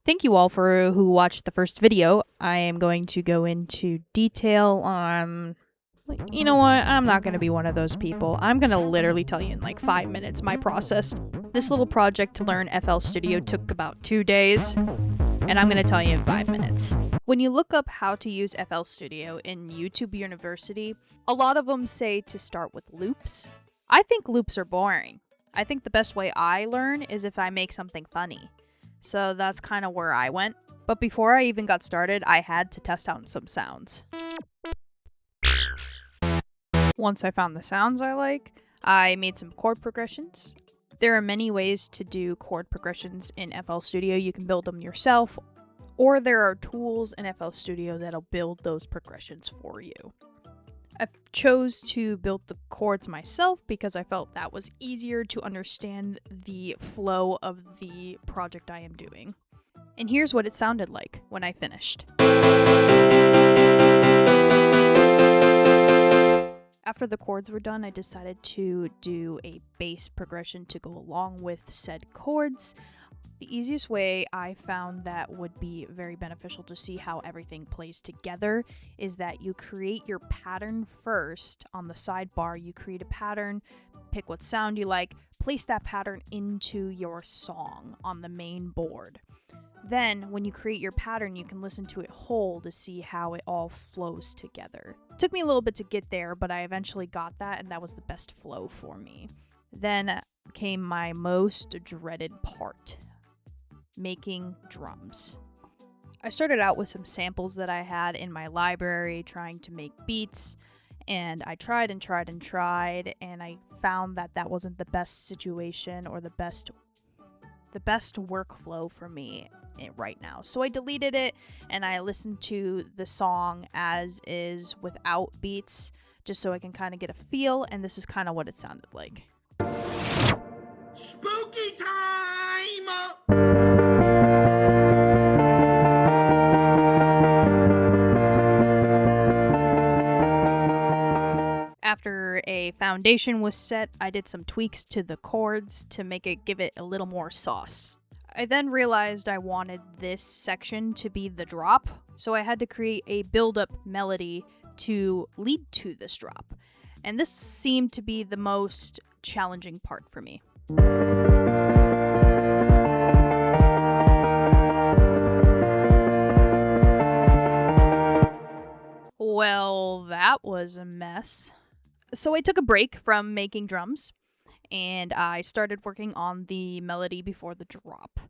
Thank you all for who watched the first video. I am going to go into detail on... You know what? I'm not going to be one of those people. I'm going to literally tell you in like 5 minutes my process. This little project to learn FL Studio took about 2 days, and I'm going to tell you in 5 minutes. When you look up how to use FL Studio in YouTube University, a lot of them say to start with loops. I think loops are boring. I think the best way I learn is if I make something funny. So that's kind of where I went. But before I even got started, I had to test out some sounds. Once I found the sounds I like, I made some chord progressions. There are many ways to do chord progressions in FL Studio. You can build them yourself, or there are tools in FL Studio that'll build those progressions for you. I chose to build the chords myself because I felt that was easier to understand the flow of the project I am doing. And here's what it sounded like when I finished. After the chords were done, I decided to do a bass progression to go along with said chords. The easiest way I found that would be very beneficial to see how everything plays together is that you create your pattern first. On the sidebar, you create a pattern, pick what sound you like, place that pattern into your song on the main board. Then, when you create your pattern, you can listen to it whole to see how it all flows together. It took me a little bit to get there, but I eventually got that, and that was the best flow for me. Then came my most dreaded part, making drums. I started out with some samples that I had in my library trying to make beats, and I tried and tried and tried, and I found that that wasn't the best situation or the best workflow for me right now. So I deleted it and I listened to the song as is without beats just so I can kind of get a feel, and this is kind of what it sounded like. Spooky time! After a foundation was set, I did some tweaks to the chords to give it a little more sauce. I then realized I wanted this section to be the drop, so I had to create a build-up melody to lead to this drop. And this seemed to be the most challenging part for me. Well, that was a mess. So I took a break from making drums, and I started working on the melody before the drop.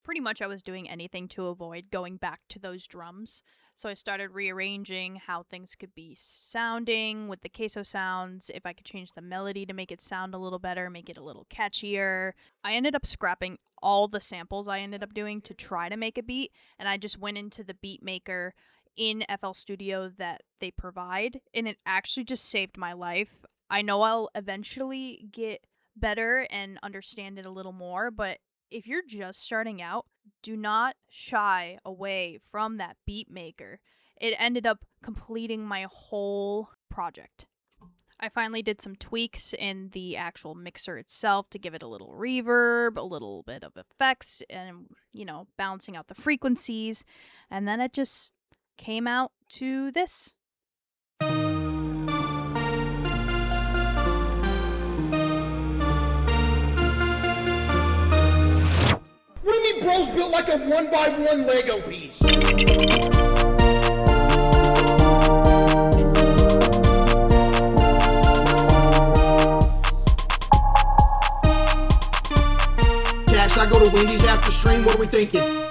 Pretty much I was doing anything to avoid going back to those drums. So I started rearranging how things could be sounding with the Caseoh sounds, if I could change the melody to make it sound a little better, make it a little catchier. I ended up scrapping all the samples I ended up doing to try to make a beat, and I just went into the beat maker in FL Studio that they provide, and it actually just saved my life. I know I'll eventually get better and understand it a little more, but if you're just starting out, do not shy away from that beat maker. It ended up completing my whole project. I finally did some tweaks in the actual mixer itself to give it a little reverb, a little bit of effects, and, balancing out the frequencies, and then it just came out to this. What do you mean bro's built like a 1x1 Lego piece? Cash, I go to Wendy's after stream, what are we thinking?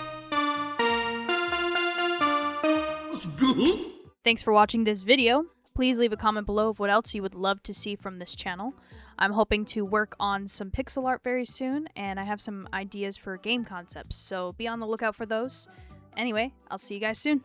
That's good. Thanks for watching this video. Please leave a comment below of what else you would love to see from this channel. I'm hoping to work on some pixel art very soon, and I have some ideas for game concepts, so be on the lookout for those. Anyway, I'll see you guys soon.